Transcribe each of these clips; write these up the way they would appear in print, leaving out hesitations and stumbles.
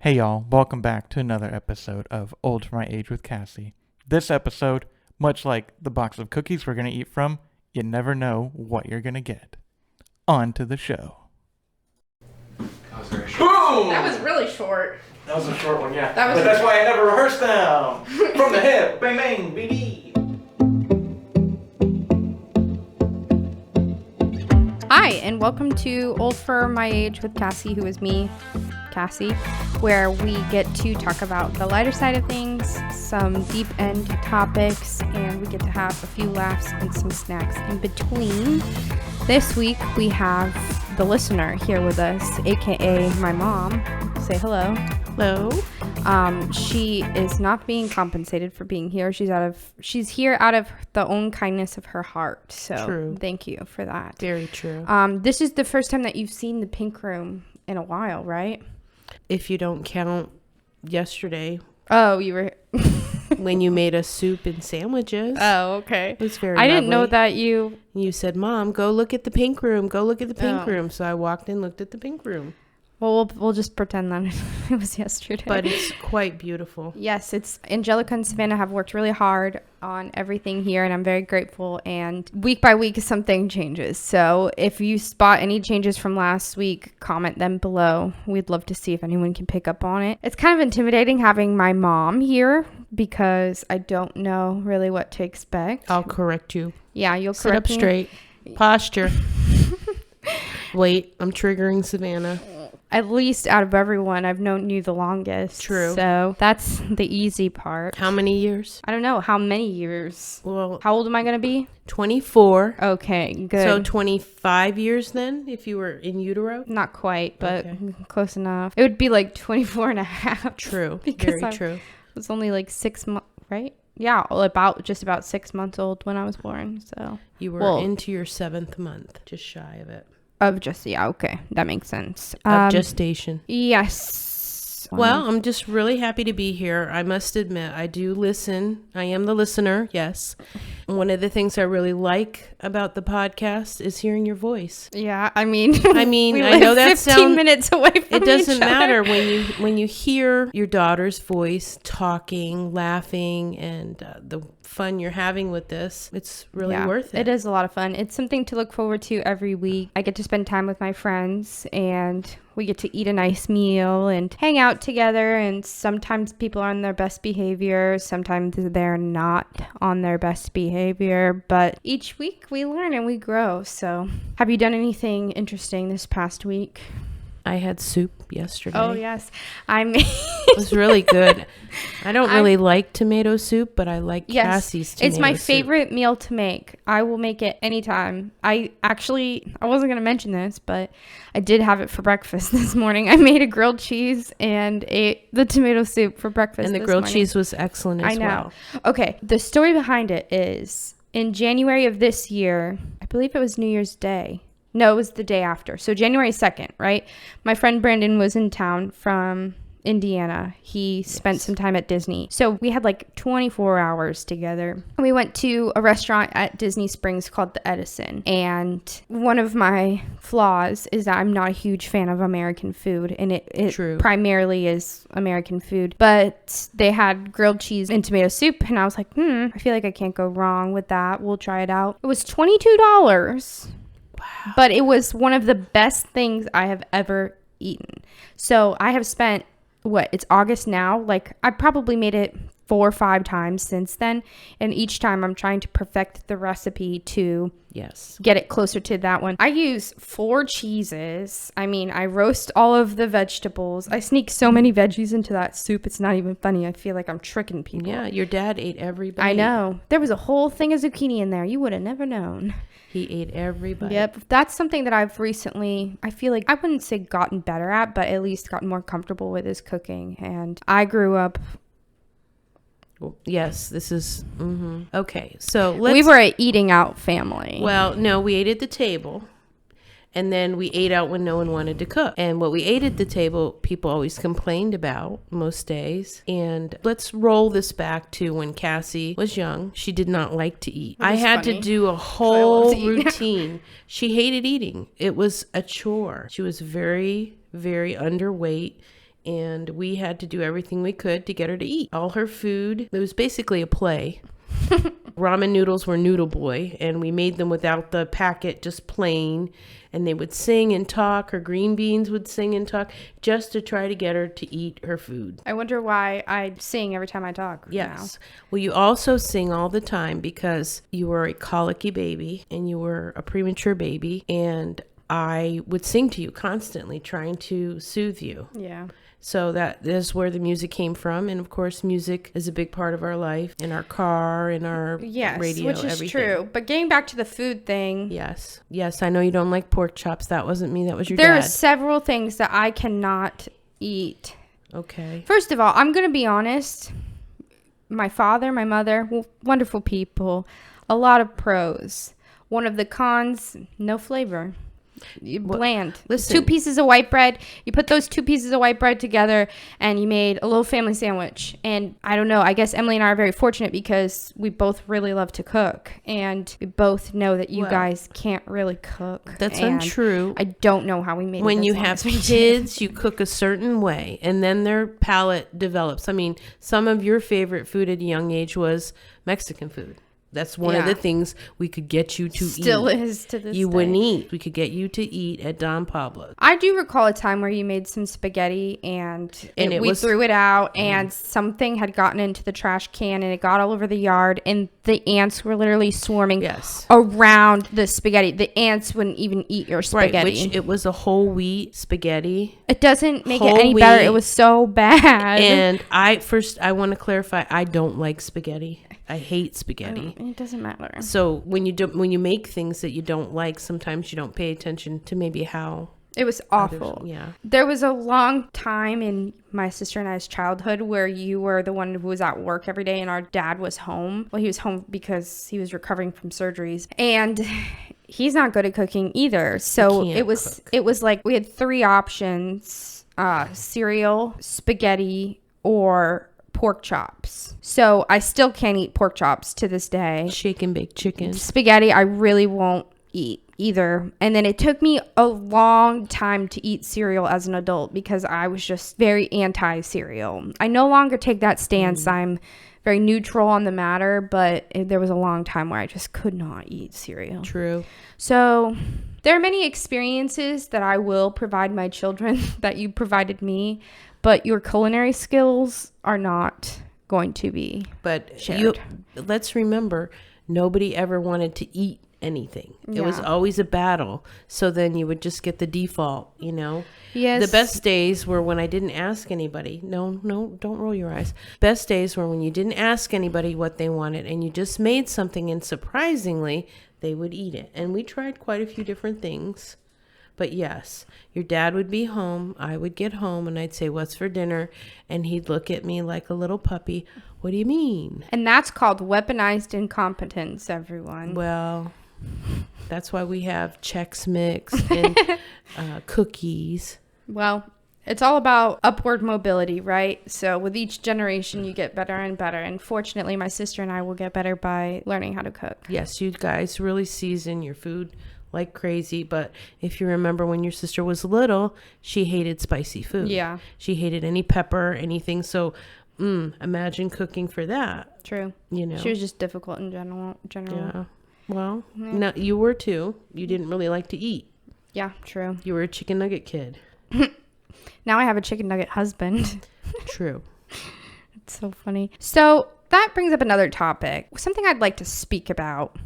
Hey y'all, welcome back to another episode of Old for My Age with Cassie. This episode, much like the box of cookies we're going to eat from, you never know what you're going to get. On to the show. That was very short. Boom! That was really short. That was a short one, yeah. But that's why I never rehearsed them. From the hip, bang bang, baby. Hi, and welcome to Old for My Age with Cassie, who is me, Cassie, where we get to talk about the lighter side of things, some deep end topics, and we get to have a few laughs and some snacks in between. This week we have the listener here with us, aka my mom. Say hello. Hello. She is not being compensated for being here. She's here out of the own kindness of her heart. So True. Thank you for that. Very true. This is the first time that you've seen the pink room in a while, right? If you don't count yesterday Oh, you were. when you made us soup and sandwiches. Oh, okay. It was very I didn't know lovely. that you. You said, Mom, go look at the pink room. Go look at the pink Oh. room. So I walked in, looked at the pink room. Well, we'll just pretend that it was yesterday. But it's quite beautiful. Yes, it's Angelica and Savannah have worked really hard on everything here, and I'm very grateful. And week by week, something changes. So if you spot any changes from last week, comment them below. We'd love to see if anyone can pick up on it. It's kind of intimidating having my mom here because I don't know really what to expect. I'll correct you. Yeah, you'll Sit up correct me. straight. Posture. Wait, I'm triggering Savannah. At least out of everyone, I've known you the longest. True. So that's the easy part. How many years? I don't know. How many years? Well, How old am I going to be? 24. Okay, good. So 25 years then, if you were in utero? Not quite, but Okay. close enough. It would be like 24 and a half. True. Because Very true. It was only like 6 months, right? Yeah, just about 6 months old when I was born. So You were Well- into your 7th month, just shy of it. okay, that makes sense. Of gestation. Yes. Well, I'm just really happy to be here. I must admit, I do listen. I am the listener, yes. One of the things I really like about the podcast is hearing your voice. Yeah, I mean, we I know live that 15 minutes away from It doesn't each other. matter when you hear your daughter's voice talking, laughing, and the fun you're having with this. It's really worth it. It is a lot of fun. It's something to look forward to every week. I get to spend time with my friends and we get to eat a nice meal and hang out together. And sometimes people are on their best behavior. Sometimes they're not on their best behavior. But each week we learn and we grow. So have you done anything interesting this past week? I had soup yesterday. Oh, yes. It was really good. I don't really like tomato soup, but I like Cassie's tomato It's my soup. favorite meal to make. I will make it anytime. I wasn't going to mention this, but I did have it for breakfast this morning. I made a grilled cheese and ate the tomato soup for breakfast And the this grilled morning. cheese was excellent as I know. well. Okay, the story behind it is in January of this year, I believe it was New Year's Day. No, it was the day after. So January 2nd, right? My friend Brandon was in town from Indiana. He spent some time at Disney. So we had like 24 hours together. We went to a restaurant at Disney Springs called the Edison. And one of my flaws is that I'm not a huge fan of American food. And it True. primarily is American food. But they had grilled cheese and tomato soup. And I was like, I feel like I can't go wrong with that. We'll try it out. It was $22. But it was one of the best things I have ever eaten. So I have spent, it's August now? Like, I probably made it 4 or 5 times since then. And each time I'm trying to perfect the recipe to get it closer to that one. I use 4 cheeses. I mean, I roast all of the vegetables. I sneak so many veggies into that soup. It's not even funny. I feel like I'm tricking people. Yeah, your dad ate every bite. I know. There was a whole thing of zucchini in there. You would have never known. He ate every bite. Yep. That's something that I've recently, I feel like, I wouldn't say gotten better at, but at least gotten more comfortable with is cooking. And I grew up. Yes, this is, Okay, so We were an eating out family. Well, no, we ate at the table. And then we ate out when no one wanted to cook. And what we ate at the table, people always complained about most days. And let's roll this back to when Cassie was young. She did not like to eat. I had funny. to do a love whole to eat. routine. She hated eating. It was a chore. She was very, very underweight. and we had to do everything we could to get her to eat all her food. It was basically a play. Ramen noodles were Noodle Boy, and we made them without the packet, just plain. And they would sing and talk. Her green beans would sing and talk just to try to get her to eat her food. I wonder why I sing every time I talk. Yes. Well, you also sing all the time because you were a colicky baby and you were a premature baby. And I would sing to you constantly, trying to soothe you. Yeah. So that is where the music came from. And of course, music is a big part of our life, in our car, in our radio, which is everything. true. But getting back to the food thing. Yes. Yes, I know you don't like pork chops. That wasn't me. That was your There dad. are several things that I cannot eat. Okay. First of all, I'm going to be honest. My father, my mother, wonderful people. A lot of pros. One of the cons, no flavor. Bland. Listen. 2 pieces of white bread. You put those 2 pieces of white bread together and you made a little family sandwich. And I don't know. I guess Emily and I are very fortunate because we both really love to cook. And we both know that you guys can't really cook. That's and untrue. I don't know how we made it. When as you long have as we did. kids, you cook a certain way and then their palate develops. I mean, some of your favorite food at a young age was Mexican food. That's one of the things we could get you to eat. Still is to this You day. wouldn't eat. We could get you to eat at Don Pablo's. I do recall a time where you made some spaghetti and we threw it out and something had gotten into the trash can and it got all over the yard and the ants were literally swarming around the spaghetti. The ants wouldn't even eat your spaghetti. Right, which it was a whole wheat spaghetti. It doesn't make it any better. It was so bad. And I want to clarify, I don't like spaghetti. I hate spaghetti. It doesn't matter. So when you make things that you don't like, sometimes you don't pay attention to maybe how. It was awful. Yeah. There was a long time in my sister and I's childhood where you were the one who was at work every day and our dad was home. Well, he was home because he was recovering from surgeries. And he's not good at cooking either. So it was like we had 3 options: cereal, spaghetti, or pork chops. So I still can't eat pork chops to this day. Shake and bake chicken. Spaghetti, I really won't eat either. And then it took me a long time to eat cereal as an adult because I was just very anti-cereal. I no longer take that stance. I'm very neutral on the matter, but there was a long time where I just could not eat cereal. True. So there are many experiences that I will provide my children that you provided me, but your culinary skills are not going to be shared. Let's remember, nobody ever wanted to eat anything. It was always a battle. So then you would just get the default, you know? Yes. The best days were when I didn't ask anybody. No, don't roll your eyes. Best days were when you didn't ask anybody what they wanted and you just made something and surprisingly, they would eat it. And we tried quite a few different things. But yes, your dad would be home. I would get home and I'd say, "What's for dinner?" And he'd look at me like a little puppy. "What do you mean?" And that's called weaponized incompetence, everyone. Well, that's why we have Chex Mix and cookies. Well, it's all about upward mobility, right? So with each generation, you get better and better. And fortunately, my sister and I will get better by learning how to cook. Yes, you guys really season your food like crazy. But if you remember when your sister was little, she hated spicy food. Yeah. She hated any pepper, anything. So imagine cooking for that. True. You know. She was just difficult in general. Yeah. Well, no, you were too. You didn't really like to eat. Yeah, true. You were a chicken nugget kid. Now I have a chicken nugget husband. True. It's so funny. So that brings up another topic. Something I'd like to speak about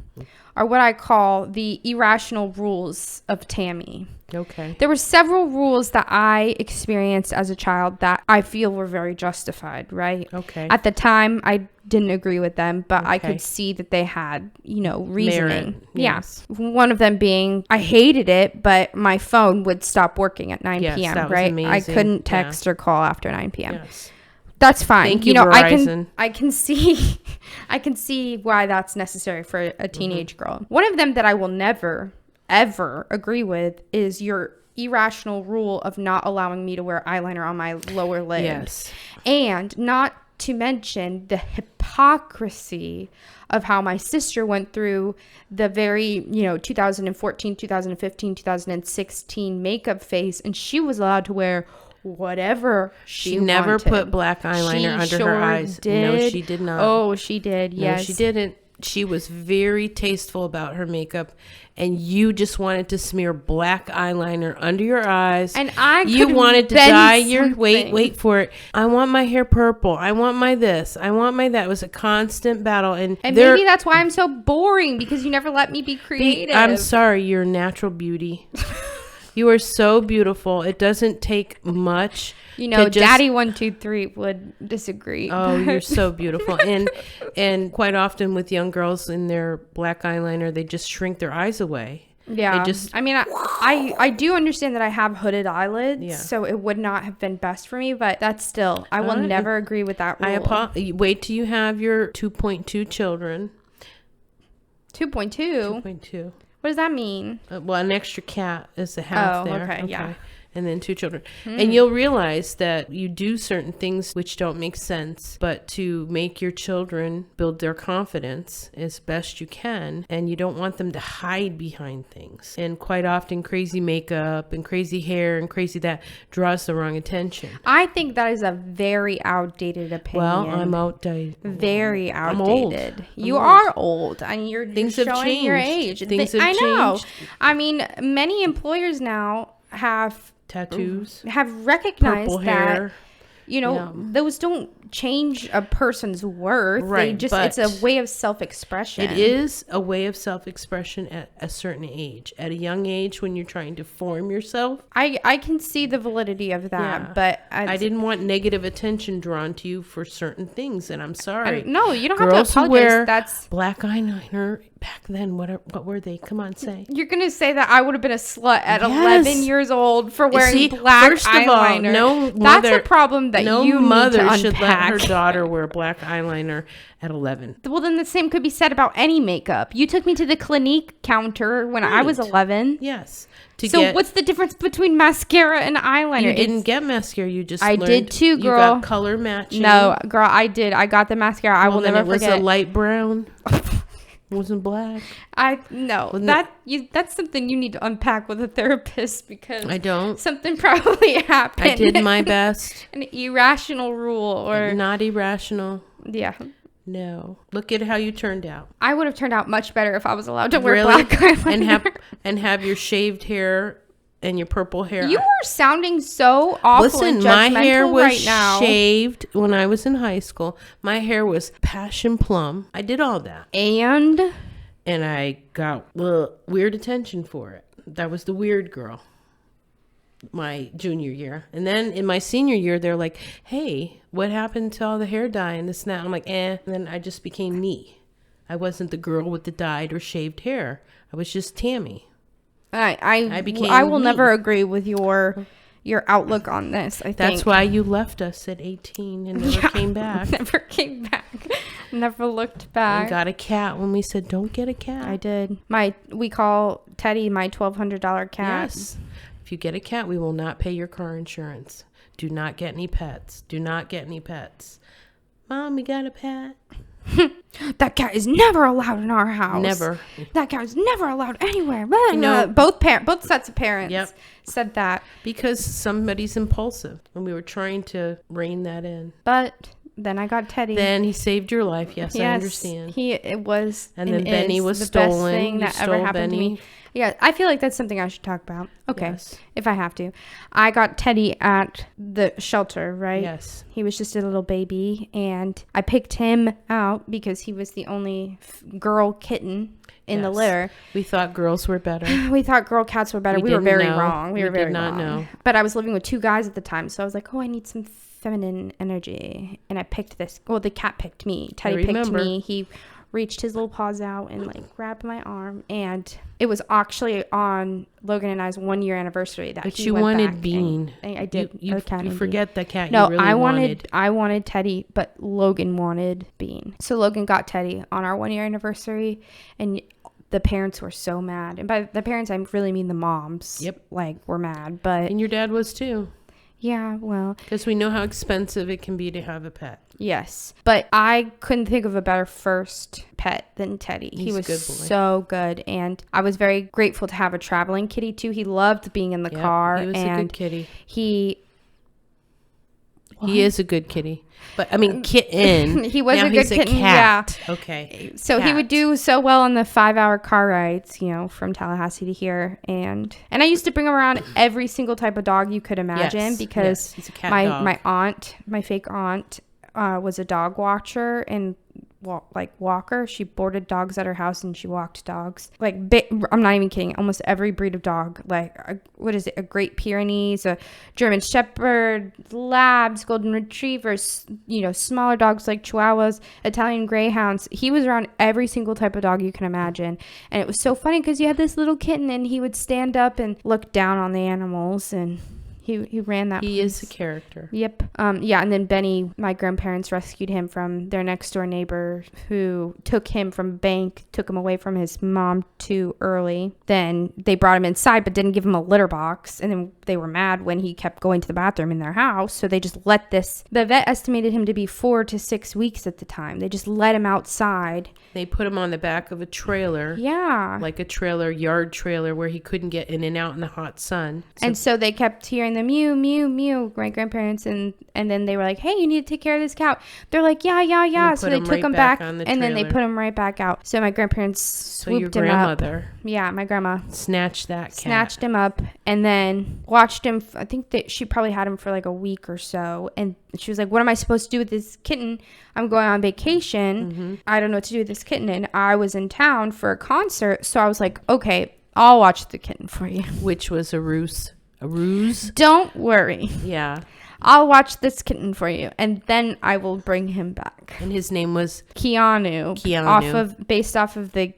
are what I call the irrational rules of Tammy. Okay. There were several rules that I experienced as a child that I feel were very justified, right? Okay. At the time, I didn't agree with them, but I could see that they had, reasoning. Merit, yes. Yeah. One of them being, I hated it, but my phone would stop working at 9 Yes, p.m., that was right? amazing. I couldn't text or call after 9 p.m. Yes. That's fine. Thank you, Verizon. I can see why that's necessary for a teenage girl. One of them that I will never ever agree with is your irrational rule of not allowing me to wear eyeliner on my lower lid. Yes. And not to mention the hypocrisy of how my sister went through the very, 2014, 2015, 2016 makeup phase, and she was allowed to wear whatever She never wanted. put black eyeliner under her eyes. No, she did not. Oh, she did. Yes. No, she didn't. She was very tasteful about her makeup, and you just wanted to smear black eyeliner under your eyes. And I you could've wanted to been dye your something. wait for it. I want my hair purple. I want my this. I want my that. It was a constant battle, and maybe that's why I'm so boring, because you never let me be creative. I'm sorry, you're a natural beauty. You are so beautiful. It doesn't take much. You know, to just- Daddy 123 would disagree. Oh, you're so beautiful. And quite often with young girls in their black eyeliner, they just shrink their eyes away. Yeah. They just, I mean, I do understand that I have hooded eyelids, Yeah. so it would not have been best for me, but that's still, I will never agree with that rule. wait till you have your 2.2 children. 2.2? 2.2. What does that mean? Well, an extra cat is a half Oh, there. okay, yeah. And then 2 children. And you'll realize that you do certain things which don't make sense, but to make your children build their confidence as best you can, and you don't want them to hide behind things. And quite often crazy makeup and crazy hair and crazy that draws the wrong attention. I think that is a very outdated opinion. Well, I'm outdated. Very I'm old. outdated. I'm You old. are old, and you're Things have showing your changed. age. Things have I know. changed. I mean, many employers now have Tattoos, recognized purple that, hair. you know, Yeah. those don't change a person's worth. They Right, just, but it's a way of self-expression. It is a way of self-expression at a certain age. At a young age, when you're trying to form yourself. I can see the validity of that, Yeah. but I didn't want negative attention drawn to you for certain things, and I'm sorry. no, you don't Girls have who to wear apologize. That's black eyeliner back then. What were they? Come on, say. You're gonna say that I would have been a slut at Yes. 11 years old for wearing See, black first of all, eyeliner. no That's mother- a problem that no you mother need to should let her unpack. daughter wear black eyeliner at 11. Well, then the same could be said about any makeup. You took me to the Clinique counter when I was Right. 11. Yes. So what's the difference between mascara and eyeliner? You didn't get mascara. You just I learned, did too, You girl. got color matching. No, girl, I did. I got the mascara. I will then never it was forget. a light brown. It wasn't black. That's something you need to unpack with a therapist, because I don't. something probably happened. I did my best. An irrational rule, or Not irrational. yeah. No. Look at how you turned out. I would have turned out much better if I was allowed to wear Really? black eyeliner. and have your shaved hair and your purple hair. You are sounding so awful Listen, and my judgmental hair was right now. shaved when I was in high school. My hair was passion plum. I did all that. And I got weird attention for it. That was the weird girl. My junior year. And then in my senior year, they're like, hey, what happened to all the hair dye and this and that? I'm like, eh. And then I just became me. I wasn't the girl with the dyed or shaved hair. I was just Tammy. I became will me. never agree with your outlook on this. I think That's why you left us at 18 and never came back. Never came back. Never looked back. And got a cat when we said, don't get a cat. I did. We call Teddy my $1,200 cat. Yes. If you get a cat, we will not pay your car insurance. Do not get any pets. Do not get any pets. Mom, we got a pet. That cat is never allowed in our house. Never. That cat is never allowed anywhere. You know- both sets of parents Yep. said that. Because somebody's impulsive. And we were trying to rein that in. But then I got Teddy. Then he saved your life. Yes, I understand. It was. And then is Benny was the stolen. best thing You that ever stole happened to Benny. me. Yeah, I feel like that's something I should talk about. Okay, Yes. if I have to. I got Teddy at the shelter, right? Yes. He was just a little baby, and I picked him out because he was the only girl kitten in the Yes. litter. We thought girls were better. We thought girl cats were better. We We were didn't very know. wrong. We We were very did not wrong. know. But I was living with 2 guys at the time, so I was like, oh, I need some feminine energy. And I picked this. Well, the cat picked me. Teddy picked remember. me. He reached his little paws out and like grabbed my arm. And it was actually on Logan and I's 1-year anniversary that But he you went wanted back Bean. and I did. You a cat named Bean. forget the cat No, you really wanted. I wanted Teddy, but Logan wanted Bean. So Logan got Teddy on our 1-year anniversary, and the parents were so mad. And by the parents, I really mean the moms. Yep. Like, were mad. But And your dad was too. yeah, well, Because we know how expensive it can be to have a pet. yes. But I couldn't think of a better first pet than Teddy. He He's a was good boy. so good. And I was very grateful to have a traveling kitty too. He loved being in the Yep, car. he was and a good kitty. he He is a good kitty. But, I mean, kitten. He was now a good he's kitten, cat. Okay. So he would do so well on the 5-hour car rides, from Tallahassee to here. And I used to bring him around every single type of dog you could imagine because he's a cat my dog. my fake aunt, was a dog watcher and walker. She boarded dogs at her house and she walked dogs. I'm not even kidding. Almost every breed of dog. A Great Pyrenees, a German Shepherd, Labs, Golden Retrievers, smaller dogs like Chihuahuas, Italian Greyhounds. He was around every single type of dog you can imagine. And it was so funny because you had this little kitten and he would stand up and look down on the animals and He ran that. He place. is a character. Yep. And then Benny, my grandparents rescued him from their next door neighbor who took him from bank, took him away from his mom too early. Then they brought him inside but didn't give him a litter box. And then they were mad when he kept going to the bathroom in their house. So they just let the vet estimated him to be 4 to 6 weeks at the time. They just let him outside. They put him on the back of a trailer. Yeah. Like a yard trailer where he couldn't get in and out in the hot sun. So they kept hearing the mew, mew, mew, my grandparents, and then they were like, hey, you need to take care of this cow. They're like, yeah. So they took him back and then they put him right back out. So my grandparents swooped him up. So your grandmother. Yeah, my grandma. Snatched that cat. Snatched him up and then watched him. I think that she probably had him for like a week or so. And she was like, what am I supposed to do with this kitten? I'm going on vacation. Mm-hmm. I don't know what to do with this kitten. And I was in town for a concert. So I was like, okay, I'll watch the kitten for you. Which was a ruse. A ruse? Don't worry. Yeah. I'll watch this kitten for you, and then I will bring him back. And his name was? Keanu. Based off of the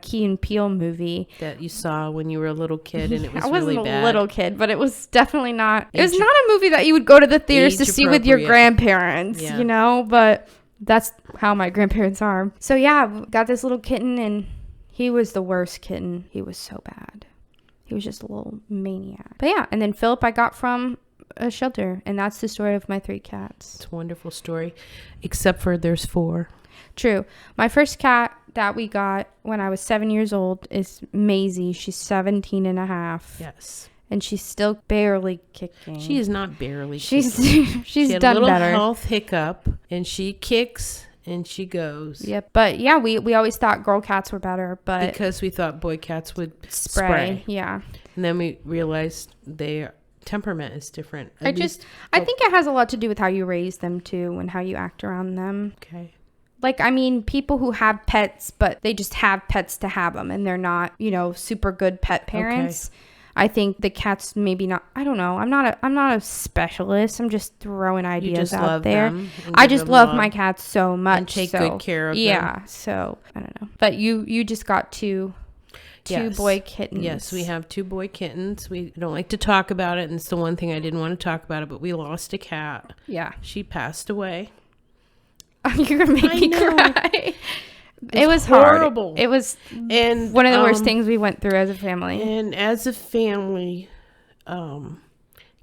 Key and Peele movie. That you saw when you were a little kid, and it was I wasn't really bad. a little kid, but it was definitely not. It was not a movie that you would go to the theaters to see with your grandparents, but that's how my grandparents are. So yeah, got this little kitten, and he was the worst kitten. He was so bad. He was just a little maniac. But yeah, and then Philip I got from a shelter, and that's the story of my 3 cats. It's a wonderful story, except for there's 4. True. My first cat that we got when I was 7 years old is Maisie. She's 17 and a half. Yes. And she's still barely kicking. She is not barely she's kicking. She's she had done a little better. Health hiccup, and she kicks and she goes. Yep. But yeah, we always thought girl cats were better, but because we thought boy cats would spray. Yeah. And then we realized their temperament is different. I think it has a lot to do with how you raise them too and how you act around them. Okay. People who have pets, but they just have pets to have them and they're not, super good pet parents. Okay. I think the cats maybe not. I don't know. I'm not a specialist. I'm just throwing ideas out there. I just love my cats so much. And take good care of them. Yeah. So I don't know. But you just got two boy kittens. Yes, we have 2 boy kittens. We don't like to talk about it, and it's the one thing I didn't want to talk about it. But we lost a cat. Yeah. She passed away. You're gonna make me cry. It was horrible. Hard. It was one of the worst things we went through as a family. And as a family,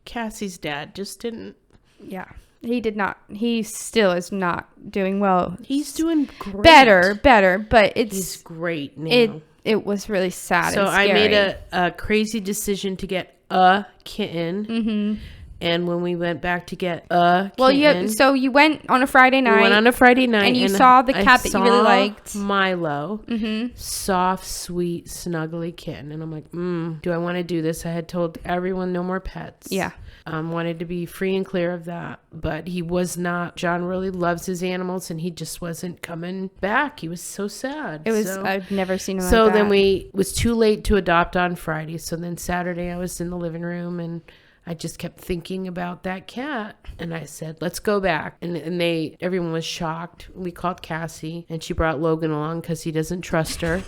Cassie's dad just didn't. Yeah, he did not. He still is not doing well. He's doing great. Better, but he's great now. It was really sad. So and scary. I made a crazy decision to get a kitten. Mm-hmm. And when we went back to get a kitten... Well, you went on a Friday night. We went on a Friday night. And you saw the cat that you really liked. Milo. Mm-hmm. Soft, sweet, snuggly kitten. And I'm like, do I want to do this? I had told everyone no more pets. Yeah. Wanted to be free and clear of that. But he was not. John really loves his animals, and he just wasn't coming back. He was so sad. I've never seen him like that. So then it was too late to adopt on Friday. So then Saturday I was in the living room, and I just kept thinking about that cat, and I said, let's go back. And everyone was shocked. We called Cassie, and she brought Logan along because he doesn't trust her.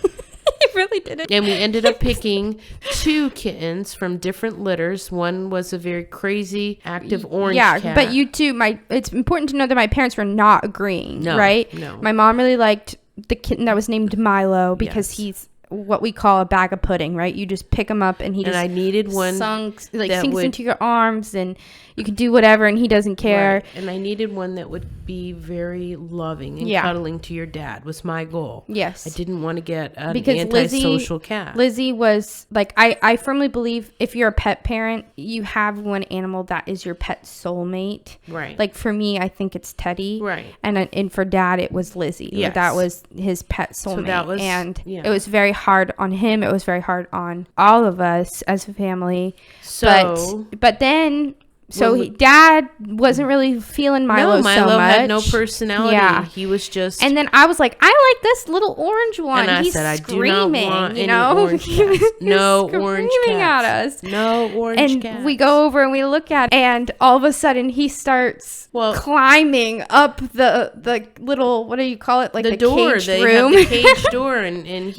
He really didn't. And we ended up picking 2 kittens from different litters. One was a very crazy, active orange cat. Yeah, but you two, it's important to know that my parents were not agreeing, right? No. My mom really liked the kitten that was named Milo because he's what we call a bag of pudding, right? You just pick him up and I needed one sinks into your arms, and you can do whatever and he doesn't care. Right. And I needed one that would be very loving and Yeah. cuddling to your dad was my goal. Yes. I didn't want to get an Because antisocial cat. Lizzie was like, I firmly believe if you're a pet parent, you have one animal that is your pet soulmate. Right. Like for me, I think it's Teddy. Right. And for Dad, it was Lizzie. Yes. That was his pet soulmate. that was- and yeah. it was very hard on him. It was very hard on all of us as a family. So but then. So When we- Dad wasn't really feeling Milo, no, Milo so much. had no personality. Yeah. He was just. And then I was like, I like this little orange one. And I He's said, I do screaming, not want you any know? orange He was cats. No orange screaming cats. at us. No orange And cats. we go over and we look at it, and all of a sudden he starts climbing up the little, what do you call it? Like the the door. caged They room. had the cage door, and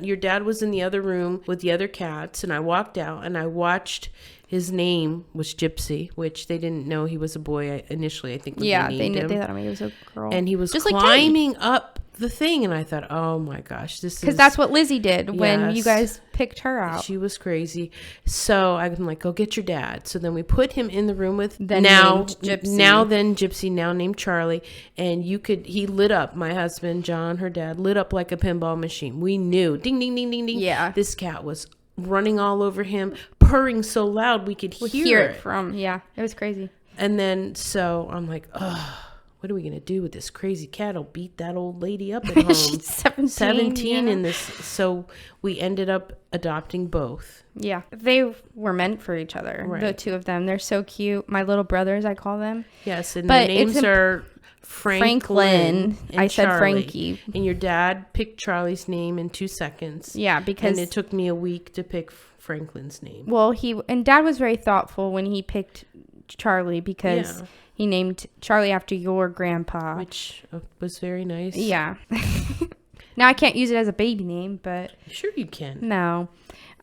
your dad was in the other room with the other cats, and I walked out and I watched. His name was Gypsy, which they didn't know he was a boy initially. I think when Yeah, they they named him. thought he was a girl. And he was Just like climbing up the thing, and I thought, oh my gosh, this is because that's what Lizzie did when you Yes. guys picked her out. She was crazy. So I'm like, go get your dad. So then we put him in the room with Then now named Gypsy. Gypsy, now named Charlie. And he lit up, my husband, John, her dad, lit up like a pinball machine. We knew, ding, ding, ding, ding, ding. Yeah. This cat was running all over him, purring so loud we could hear it. from. Yeah, it was crazy. And then so I'm like, oh, what are we going to do with this crazy cat? I'll beat that old lady up at home. She's 17 in this. So we ended up adopting both. Yeah, they were meant for each other. Right. The two of them, they're so cute. My little brothers, I call them. Yes, and But the names it's are Franklin and I said Charlie. Frankie. And your dad picked Charlie's name in 2 seconds. Yeah, because And it took me a week to pick Franklin's name. well, Dad was very thoughtful when he picked Charlie because Yeah. he named Charlie after your grandpa. Which was very nice. Yeah. Now I can't use it as a baby name, but Sure you can. no.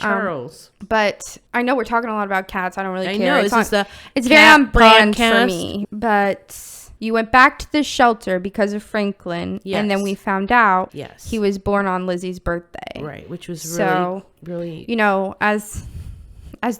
Charles. But I know we're talking a lot about cats. I don't really I care. know. It's This is the It's very cat on brand for broadcast. me. But you went back to the shelter because of Franklin. Yes. And then we found out Yes. he was born on Lizzie's birthday. Right, which was So, really You know, as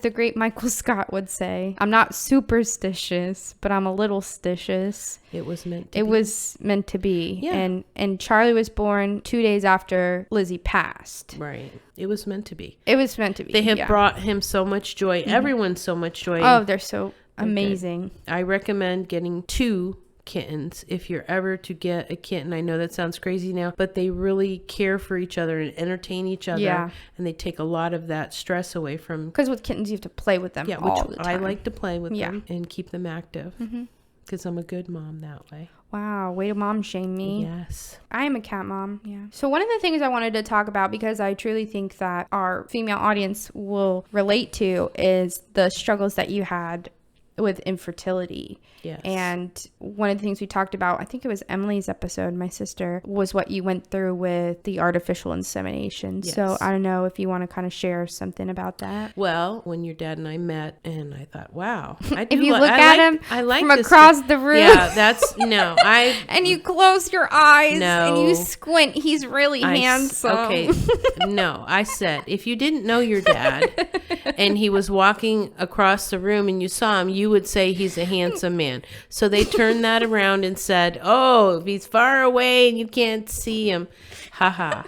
the great Michael Scott would say, I'm not superstitious, but I'm a little stitious. it was meant to It be. was meant to be. Yeah. And Charlie was born 2 days after Lizzie passed. Right. It was meant to be. It was meant to be. They have yeah. brought him so much joy. Everyone so much joy. Oh, they're so amazing. I recommend getting 2 kittens if you're ever to get a kitten. I know that sounds crazy now, but they really care for each other and entertain each other. Yeah. And they take a lot of that stress away from. Because with kittens, you have to play with them Yeah, all which the I time. like to play with Yeah. them and keep them active. Because I'm a good mom that way. Wow, way to mom shame me. Yes. I am a cat mom. Yeah. So one of the things I wanted to talk about, because I truly think that our female audience will relate to, is the struggles that you had with infertility. Yes. And one of the things we talked about, I think it was Emily's episode, my sister, was what you went through with the artificial insemination. Yes. So I don't know if you want to kind of share something about that. Well, when your dad and I met, and I thought, wow. I do If you li- look I at like- him I like from this across kid. the room. Yeah, that's, no, I. And you close your eyes and No. you squint. He's really handsome. Okay. No, I said, if you didn't know your dad and he was walking across the room and you saw him, you would say he's a handsome man. So they turned that around and said, oh, if he's far away and you can't see him, haha.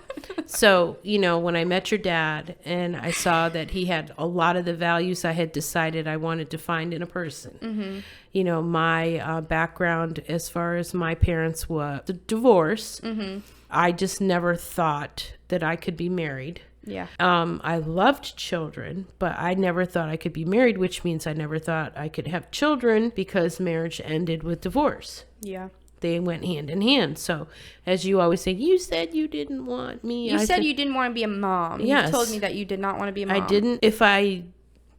So, when I met your dad and I saw that he had a lot of the values I had decided I wanted to find in a person. My background as far as my parents were the divorce. I just never thought that I could be married. Yeah. I loved children, but I never thought I could be married, which means I never thought I could have children because marriage ended with divorce. Yeah. They went hand in hand. So, as you always say, you said you didn't want me. You I said you didn't want to be a mom. Yes. You told me that you did not want to be a mom. I didn't. If I,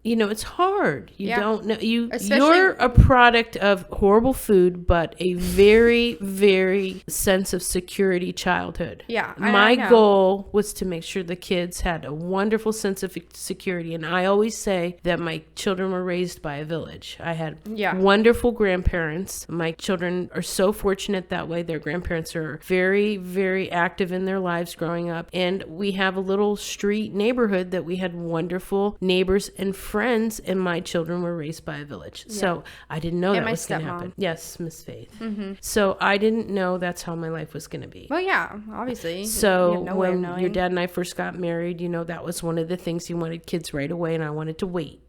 it's hard. You Yeah. don't know. Especially- You're a product of horrible food, but a very, very sense of security childhood. Yeah, My I know. goal was to make sure the kids had a wonderful sense of security. And I always say that my children were raised by a village. I had Yeah. wonderful grandparents. My children are so fortunate that way. Their grandparents are very, very active in their lives growing up. And we have a little street neighborhood that we had wonderful neighbors and friends and my children were raised by a village. So I didn't know that my was going to stepmom. happen. Yes, Miss Faith. So I didn't know that's how my life was going to be. Well, yeah, obviously. You So have no way of when knowing. your dad and I first got married, that was one of the things, he wanted kids right away, and I wanted to wait.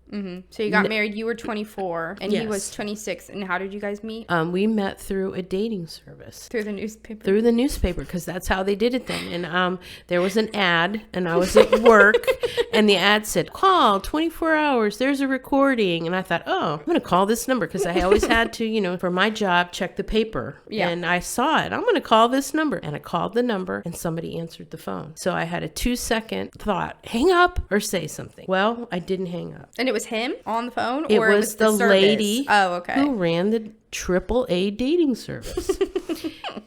So you got married, you were 24, and he Yes. was 26. And how did you guys meet? We met through a dating service. Through the newspaper. Through the newspaper, because that's how they did it then. And there was an ad, and I was at work, and the ad said, call 24 hours, there's a recording. And I thought, oh, I'm going to call this number, because I always had to, for my job, check the paper. Yeah. And I saw it. I'm going to call this number. And I called the number, and somebody answered the phone. So I had a 2-second thought, hang up or say something. Well, I didn't hang up. And it was him on the phone? It or was the the service? lady Oh, okay. who ran the AAA dating service.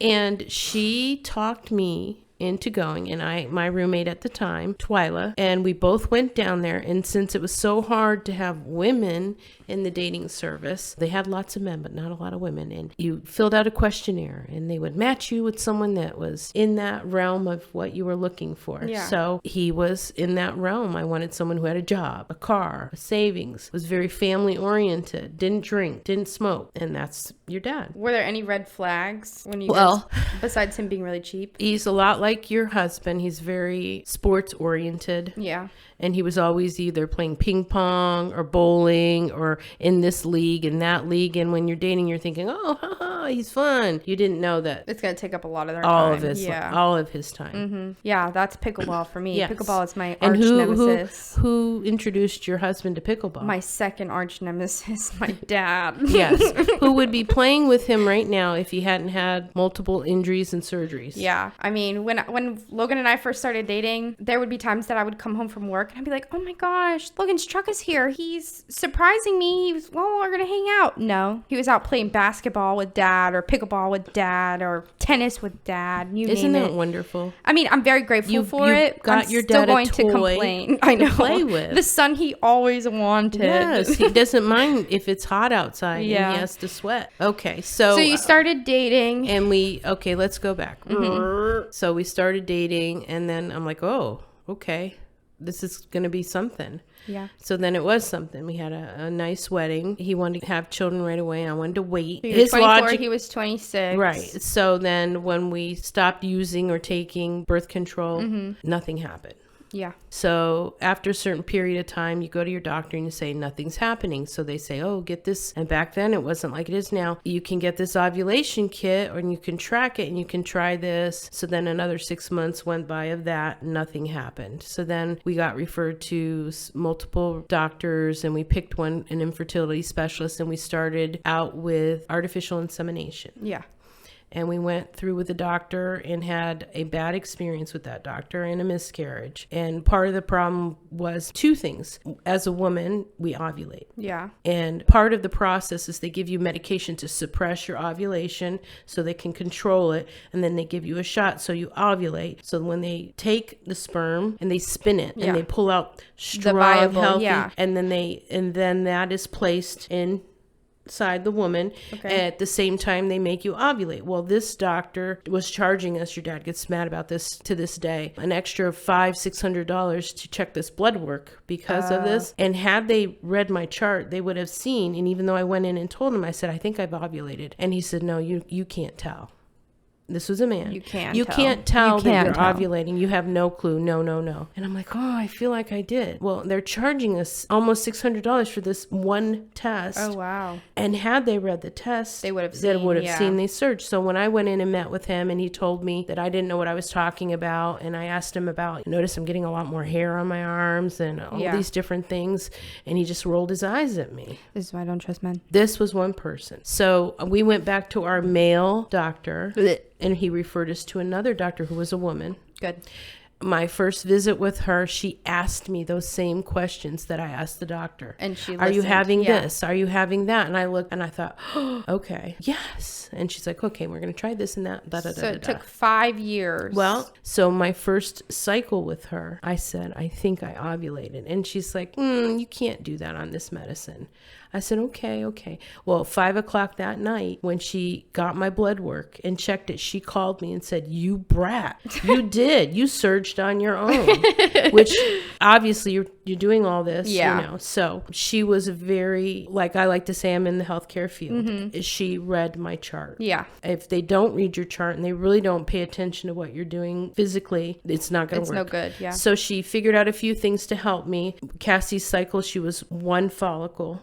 And she talked me into going, and my roommate at the time, Twyla, and we both went down there. And since it was so hard to have women in the dating service, they had lots of men but not a lot of women, and you filled out a questionnaire, and they would match you with someone that was in that realm of what you were looking for. Yeah. So he was in that realm. I wanted someone who had a job, a car, a savings, was very family oriented, didn't drink, didn't smoke, and that's your dad. Were there any red flags when you Well- guys, besides him being really cheap? He's a lot like your husband. He's very sports oriented. Yeah. And he was always either playing ping pong or bowling or in this league and that league. And when you're dating, you're thinking, oh, haha, he's fun. You didn't know that It's going to take up a lot of their all time. of his Yeah. all of his time. Yeah, that's pickleball for me. Yes. Pickleball is my And arch who nemesis. who introduced your husband to pickleball? My second arch nemesis, my dad. Yes. Who would be playing with him right now if he hadn't had multiple injuries and surgeries? Yeah. I mean, when Logan and I first started dating, there would be times that I would come home from work and I'd be like, oh my gosh, Logan's truck is here. He's surprising me. We're going to hang out. No. He was out playing basketball with dad or pickleball with dad or tennis with dad. Isn't name that it. wonderful? I mean, I'm very grateful for you it. got I'm your still dad a going to toy complain. I know. to play with. The son he always wanted. Yes, he doesn't mind if it's hot outside Yeah. and he has to sweat. Okay, so So you started dating. and let's go back. So we started dating, and then I'm like, oh, okay, this is going to be something. Yeah. So then it was something. We had a nice wedding. He wanted to have children right away, and I wanted to wait. So you were 24, he was 26. Right. So then when we stopped using or taking birth control, nothing happened. Yeah. So after a certain period of time, you go to your doctor and you say, nothing's happening. So they say, oh, get this. And back then it wasn't like it is now. You can get this ovulation kit, or you can track it and you can try this. So then another 6 months went by of that. Nothing happened. So then we got referred to multiple doctors, and we picked an infertility specialist, and we started out with artificial insemination. Yeah. And we went through with the doctor and had a bad experience with that doctor and a miscarriage. And part of the problem was two things. As a woman, we ovulate. Yeah. And part of the process is they give you medication to suppress your ovulation so they can control it. And then they give you a shot so you ovulate. So when they take the sperm and they spin it and they pull out strong, viable, healthy, and then that is placed inside the woman. Okay. At the same time they make you ovulate. Well, this doctor was charging us, your dad gets mad about this to this day, an extra $500-$600 to check this blood work because of this. And had they read my chart, they would have seen. And even though I went in and told him, I said, I think I've ovulated, and he said, no, you can't tell. This was a man. You can't You tell. can't tell You that can't you're tell. ovulating. You have no clue. No. And I'm like, oh, I feel like I did. Well, they're charging us almost $600 for this one test. Oh, wow. And had they read the test, They would have seen they searched. So when I went in and met with him, and he told me that I didn't know what I was talking about, and I asked him about, notice I'm getting a lot more hair on my arms and all these different things, and he just rolled his eyes at me. This is why I don't trust men. This was one person. So we went back to our male doctor, and he referred us to another doctor who was a woman. Good. My first visit with her, she asked me those same questions that I asked the doctor. And she Are you listened. having Yeah. this? Are you having that? And I looked and I thought, oh, okay, yes. And she's like, okay, we're going to try this and that. So it took 5 years. Well, so my first cycle with her, I said, I think I ovulated. And she's like, you can't do that on this medicine. I said, okay. Well, 5:00 that night, when she got my blood work and checked it, she called me and said, "You brat, you did. You surged on your own," which obviously you're doing all this, So she was very, like I like to say, I'm in the healthcare field. She read my chart. Yeah. If they don't read your chart and they really don't pay attention to what you're doing physically, it's not going to work. It's no good. Yeah. So she figured out a few things to help me. Cassie's cycle, she was 1 follicle.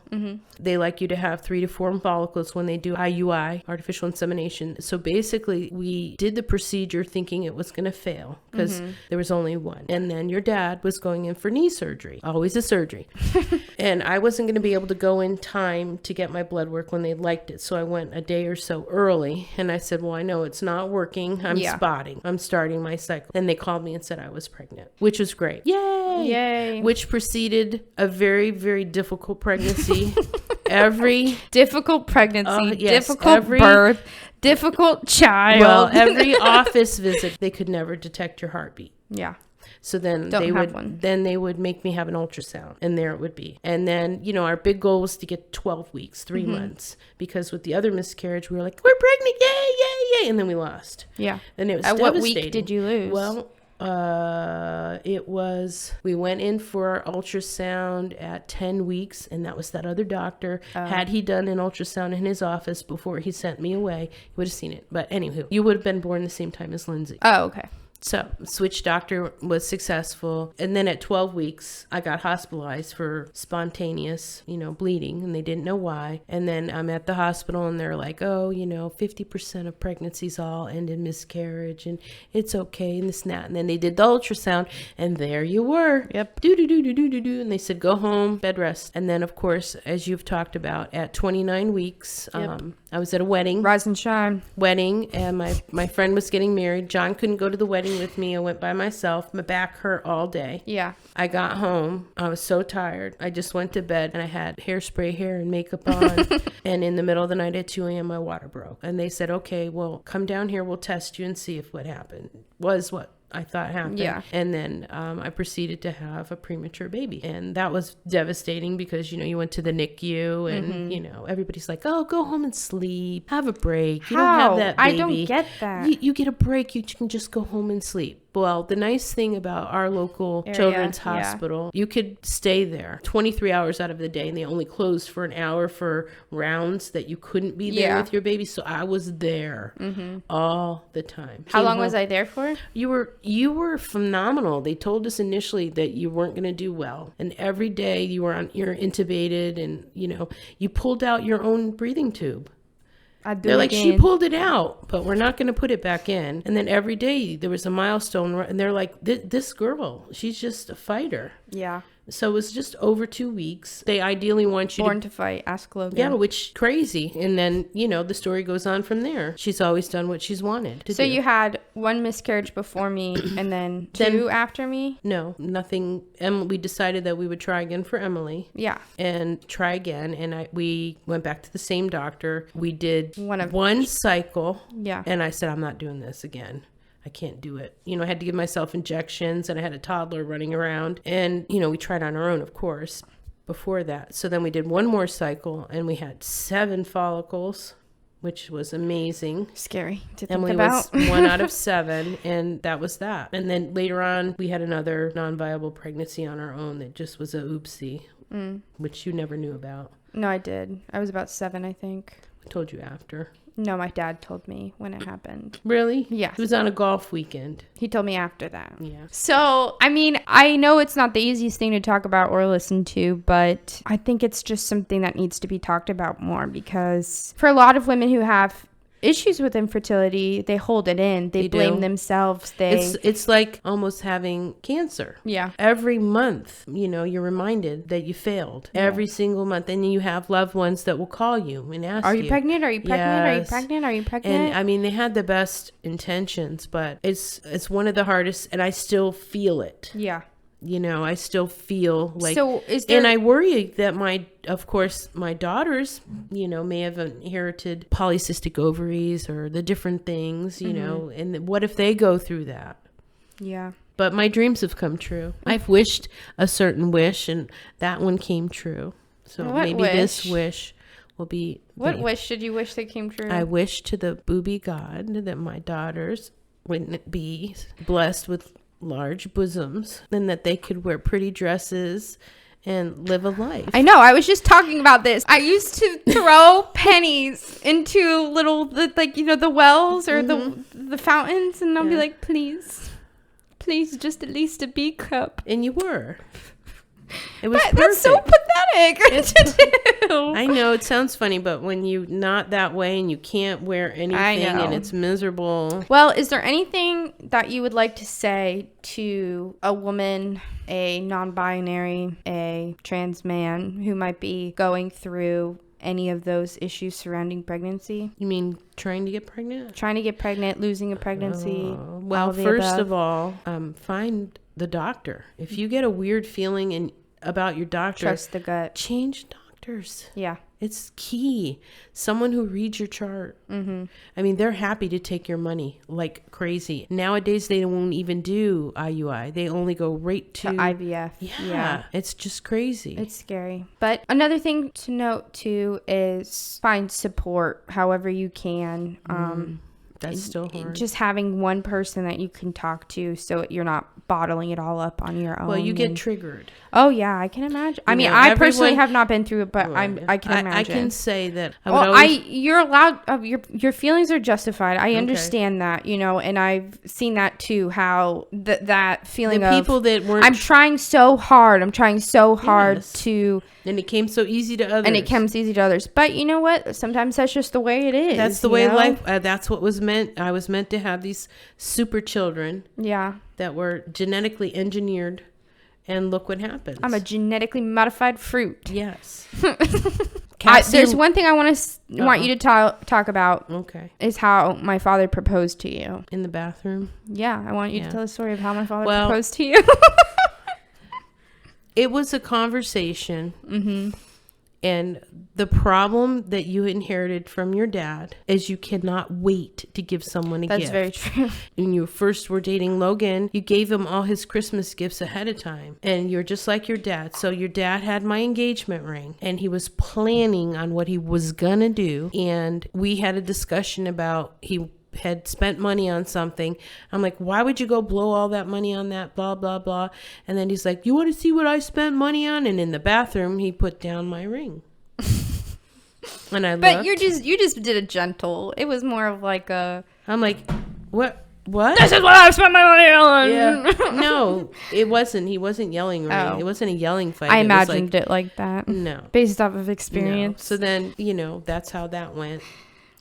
They like you to have 3 to 4 follicles when they do IUI, artificial insemination. So basically, we did the procedure thinking it was going to fail because there was only 1. And then your dad was going in for knee surgery, always a surgery. And I wasn't going to be able to go in time to get my blood work when they liked it. So I went a day or so early. And I said, well, I know it's not working. I'm spotting. I'm starting my cycle. And they called me and said I was pregnant, which was great. Yay! Which preceded a very, very difficult pregnancy. Difficult pregnancy, yes, difficult birth, difficult child. Well, every office visit, they could never detect your heartbeat. Yeah. So then one. they would make me have an ultrasound, and there it would be. And then, our big goal was to get 12 weeks, 3 months, because with the other miscarriage, we were like, we're pregnant, yay, and then we lost. Yeah. And it was At devastating. what week did you lose? Well, we went in for our ultrasound at 10 weeks, and that was that other doctor. Had he done an ultrasound in his office before he sent me away, he would have seen it. But anywho, you would have been born the same time as Lindsay. Oh, okay. So switch doctor was successful. And then at 12 weeks, I got hospitalized for spontaneous, bleeding, and they didn't know why. And then I'm at the hospital and they're like, 50% of pregnancies all end in miscarriage and it's okay and this and that. And then they did the ultrasound and there you were. Yep. Do. And they said, go home, bed rest. And then, of course, as you've talked about, at 29 weeks, I was at a wedding. Rise and shine. Wedding, and my friend was getting married. John couldn't go to the wedding with me. I went by myself. My back hurt all day. Yeah. I got home. I was so tired. I just went to bed and I had hairspray hair and makeup on. And in the middle of the night at 2 a.m. my water broke. And they said, okay, well, come down here. We'll test you and see if what happened was what I thought happened. Yeah. And then I proceeded to have a premature baby. And that was devastating because, you went to the NICU and, everybody's like, oh, go home and sleep. Have a break. You don't have that baby. I don't get that. You get a break. You can just go home and sleep. Well, the nice thing about our local children's hospital, you could stay there 23 hours out of the day, and they only closed for an hour for rounds that you couldn't be there with your baby. So I was there all the time. How long was I there for? You were phenomenal. They told us initially that you weren't going to do well, and every day you're intubated, and you pulled out your own breathing tube. They're like, she pulled it out, but we're not going to put it back in. And then every day there was a milestone, and they're like, this girl, she's just a fighter. Yeah. So it was just over 2 weeks. They ideally want you Born to fight. Ask Logan. Yeah, which crazy. And then, the story goes on from there. She's always done what she's wanted to do. So you had 1 miscarriage before me and then 2 after me? No, nothing. We decided that we would try again for Emily. Yeah. And try again. And we went back to the same doctor. We did one cycle. Yeah. And I said, I'm not doing this again. I can't do it. I had to give myself injections, and I had a toddler running around. And, we tried on our own, of course, before that. So then we did 1 more cycle, and we had 7 follicles, which was amazing. Scary to think Emily about. was 1 out of 7, and that was that. And then later on, we had another non-viable pregnancy on our own that just was a oopsie, which you never knew about. No, I did. I was about 7, I think. I told you after. No, my dad told me when it happened. Really? Yeah. It was on a golf weekend. He told me after that. Yeah. So, I know it's not the easiest thing to talk about or listen to, but I think it's just something that needs to be talked about more because for a lot of women who have issues with infertility, they hold it in. They blame themselves. It's like almost having cancer. Yeah. Every month, you're reminded that you failed. Yeah. Every single month. And you have loved ones that will call you and ask you. Are you pregnant? Are you pregnant? Yes. Are you pregnant? Are you pregnant? And they had the best intentions, but it's one of the hardest, and I still feel it. Yeah. I still feel like, so is there, and I worry that my daughters, may have inherited polycystic ovaries or the different things, and what if they go through that? Yeah. But my dreams have come true. I've wished a certain wish, and that one came true. So What maybe this wish will be. What wish did you wish that came true? I wish to the booby god that my daughters wouldn't be blessed with large bosoms and that they could wear pretty dresses and live a life. I know. I was just talking about this. I used to throw pennies into the wells or the fountains, and I'll be like, please, just at least a B cup. And you were. It was But that's so pathetic to do. I know it sounds funny, but when you not that way and you can't wear anything and it's miserable. Well, is there anything that you would like to say to a woman, a non-binary, a trans man who might be going through any of those issues surrounding pregnancy? You mean trying to get pregnant? Trying to get pregnant, losing a pregnancy. Well, first of all, find the doctor. If you get a weird feeling about your doctor, trust the gut. Change doctors. Yeah. It's key. Someone who reads your chart. Mm-hmm. I mean, they're happy to take your money like crazy. Nowadays, they won't even do IUI. They only go right to IVF. Yeah. It's just crazy. It's scary. But another thing to note, too, is find support however you can. That's still hard. Just having one person that you can talk to so you're not bottling it all up on your own. Well, you get triggered. Oh, yeah, I can imagine. I mean, I personally have not been through it, but I can imagine. I can say that. You're allowed, your feelings are justified. I understand that, and I've seen that too, how that feeling the people that weren't. I'm trying so hard to. And it came so easy to others. But you know what? Sometimes that's just the way it is. That's the way life. That's what was meant. I was meant to have these super children. Yeah. That were genetically engineered, and look what happens. I'm a genetically modified fruit. Yes. There's one thing I want you to talk about. Okay. Is how my father proposed to you in the bathroom. Yeah, I want you to tell the story of how my father proposed to you. It was a conversation. Mm-hmm. And the problem that you inherited from your dad is you cannot wait to give someone a gift. That's very true. When you first were dating Logan, you gave him all his Christmas gifts ahead of time. And you're just like your dad. So your dad had my engagement ring and he was planning on what he was going to do. And we had a discussion about he had spent money on something. I'm like, why would you go blow all that money on that, blah blah blah? And then he's like, you want to see what I spent money on? And in the bathroom he put down my ring. And I but you just did a gentle. It was more of like a, I'm like, what this is what I spent my money on. Yeah. No, it wasn't. He wasn't yelling. Right? It wasn't a yelling fight. I imagined it like that. No, based off of experience. No. So then that's how that went.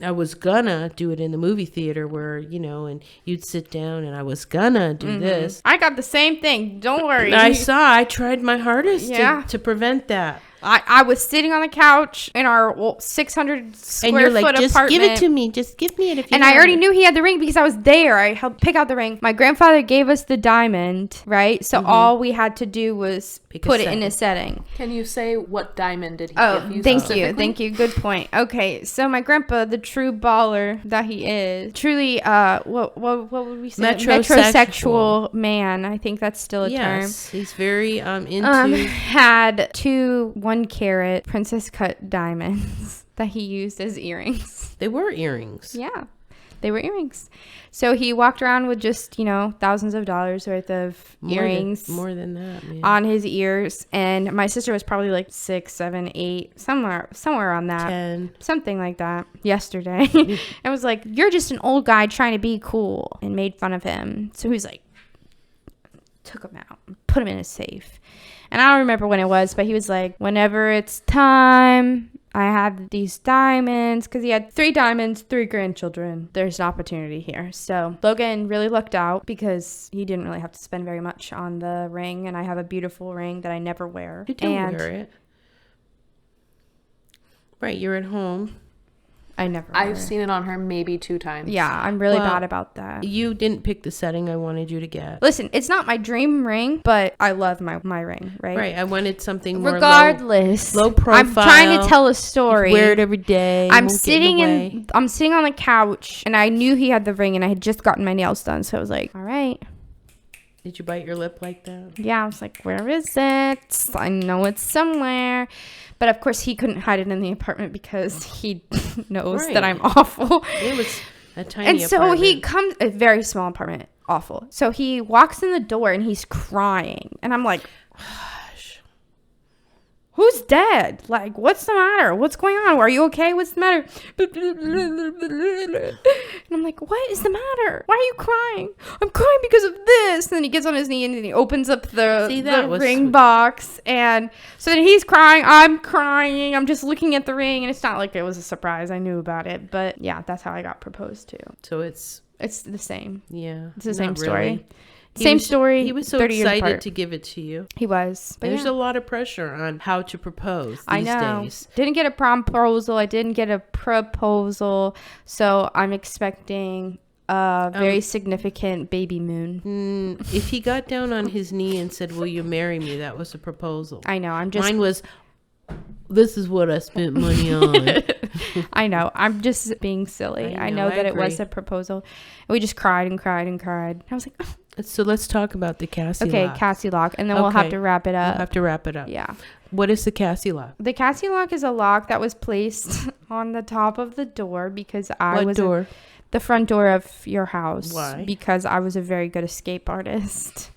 I was gonna do it in the movie theater where, and you'd sit down and I was gonna do this. I got the same thing. Don't worry. I tried my hardest to prevent that. I was sitting on the couch in our 600 square foot apartment. Just give it to me. Just give me it if you And I already knew he had the ring because I was there. I helped pick out the ring. My grandfather gave us the diamond, right? So all we had to do was put it in a setting. Can you say what diamond did he give you? Thank you. Good point. Okay, so my grandpa, the true baller that he is, truly, what would we say? Metrosexual man. I think that's still a term. Yes, he's very into. Had 2 1-carat princess cut diamonds that he used as earrings. They were earrings. Yeah, they were earrings. So he walked around with just, thousands of dollars worth of earrings. More than that, man. On his ears. And my sister was probably like 6, 7, 8, somewhere on that. 10. Something like that. Yesterday. I was like, you're just an old guy trying to be cool. And made fun of him. So he was like, took him out. Put him in a safe. And I don't remember when it was, but he was like, whenever it's time, I have these diamonds. Because he had 3 diamonds, 3 grandchildren. There's an opportunity here. So Logan really lucked out because he didn't really have to spend very much on the ring. And I have a beautiful ring that I never wear. You don't wear it. Right, you're at home. I never. I've seen it on her maybe 2 times. Yeah, I'm really bad about that. You didn't pick the setting I wanted you to get. Listen, it's not my dream ring, but I love my ring, right? Right, I wanted something more low profile. I'm trying to tell a story. You wear it every day. I'm sitting on the couch, and I knew he had the ring, and I had just gotten my nails done, so I was like, all right. Did you bite your lip like that? Yeah, I was like, where is it? I know it's somewhere. But of course, he couldn't hide it in the apartment because he knows that I'm awful. It was a tiny and so apartment. he comes, a very small apartment, awful. So he walks in the door and he's crying. And I'm like, who's dead? Like, what's the matter? What's going on? Are you okay? What's the matter? And I'm like, what is the matter? Why are you crying? I'm crying because of this. And then he gets on his knee and then he opens up the ring box. And so then he's crying. I'm crying. I'm just looking at the ring. And it's not like it was a surprise. I knew about it. But yeah, that's how I got proposed to. So it's the same. Yeah. It's the same story. Really. Same story. He was so 30 years excited apart. to give it to you. He was. But There's yeah. a lot of pressure on how to propose these I know. days. Didn't get a proposal. I didn't get a proposal. So I'm expecting a very significant baby moon. If he got down on his knee and said, will you marry me? That was a proposal. I know. I'm just. Mine was, this is what I spent money on. I know. I'm just being silly. I know that it was a proposal. And we just cried and cried and cried. I was like, oh. So let's talk about the Cassie lock. Okay, Cassie lock. And then we'll have to wrap it up. We'll have to wrap it up. Yeah. What is the Cassie lock? The Cassie lock is a lock that was placed on the top of the door because What door? The front door of your house. Why? Because I was a very good escape artist.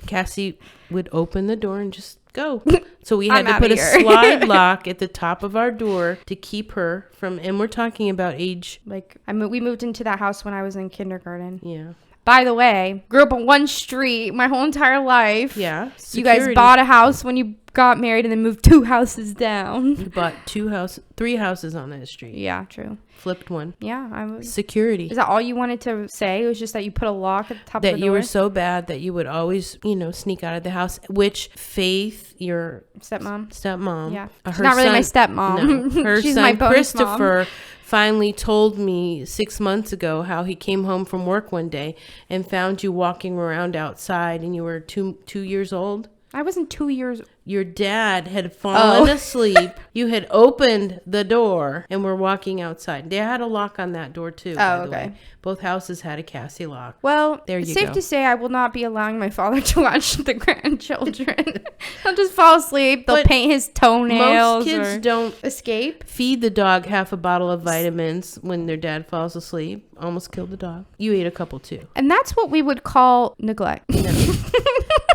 Cassie would open the door and just go. So we had I'm to put a outta here. slide lock at the top of our door to keep her from, and we're talking about age. Like, we moved into that house when I was in kindergarten. Yeah. By the way, grew up on one street my whole entire life. Yeah. You guys bought a house when you got married and then moved 2 houses down. You bought 3 houses on that street. Yeah, true. Flipped one. Yeah, I was. Security. Is that all you wanted to say? It was just that you put a lock at the top of the door? That you were so bad that you would always, sneak out of the house, which Faith, your stepmom. Yeah. She's not really my stepmom. No, her She's son my bonus Christopher finally told me 6 months ago how he came home from work one day and found you walking around outside and you were 2 years old. I wasn't 2 years. Your dad had fallen asleep. You had opened the door and were walking outside. They had a lock on that door too. By the way. Both houses had a Cassie lock. Well, there you it's go. safe to say I will not be allowing my father to watch the grandchildren. He'll just fall asleep. They'll paint his toenails. Most kids don't escape. Feed the dog half a bottle of vitamins when their dad falls asleep. Almost killed the dog. You ate a couple too. And that's what we would call neglect. No.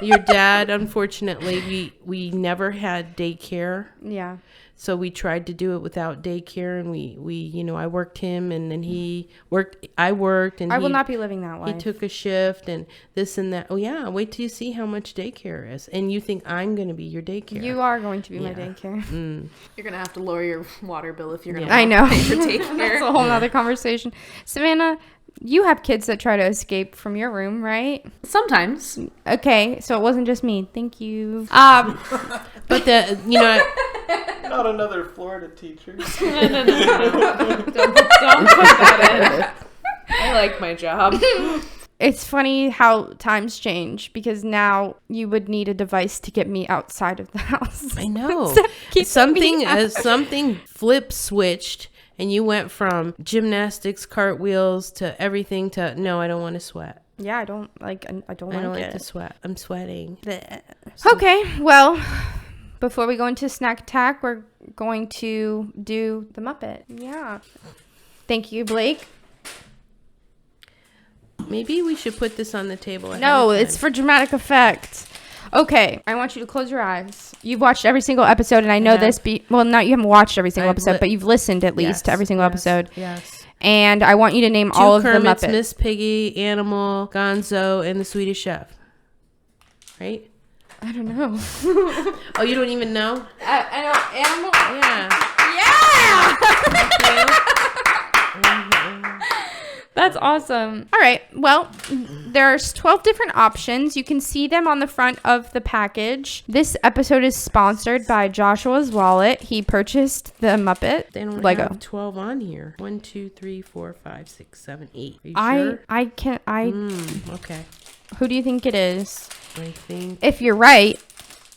Your dad, unfortunately, we never had daycare. Yeah. So we tried to do it without daycare, and we I worked him, and then he worked. I worked, and I will not be living that life. He took a shift, and this and that. Oh yeah, wait till you see how much daycare is, and you think I'm going to be your daycare. You are going to be my daycare. You're gonna have to lower your water bill if you're gonna. I know. Pay for daycare. That's a whole nother conversation. Savannah, you have kids that try to escape from your room, right? Sometimes. Okay, so it wasn't just me. Thank you. But Not another Florida teacher. No. Don't put that in. I like my job. It's funny how times change because now you would need a device to get me outside of the house. I know. Something flip switched. And you went from gymnastics, cartwheels to everything to, no, I don't want to sweat. Yeah, I don't like to sweat. I'm sweating. Okay, well, before we go into snack attack, we're going to do the Muppet. Yeah. Thank you, Blake. Maybe we should put this on the table. No, it's for dramatic effect. Okay, I want you to close your eyes. You've watched every single episode, and I know this. Well, not you haven't watched every single episode, but you've listened at least to every single episode. Yes. And I want you to name all of the Muppets. Miss Piggy, Animal, Gonzo, and the Swedish Chef. Right? I don't know. Oh, you don't even know? I know Animal. Yeah. That's awesome. All right. Well, there's 12 different options. You can see them on the front of the package. This episode is sponsored by Joshua's Wallet. He purchased the Muppet They don't Lego. have 12 on here. 1, 2, 3, 4, 5, 6, 7, 8. Are you sure? I can't. Okay. Who do you think it is? I think. If you're right,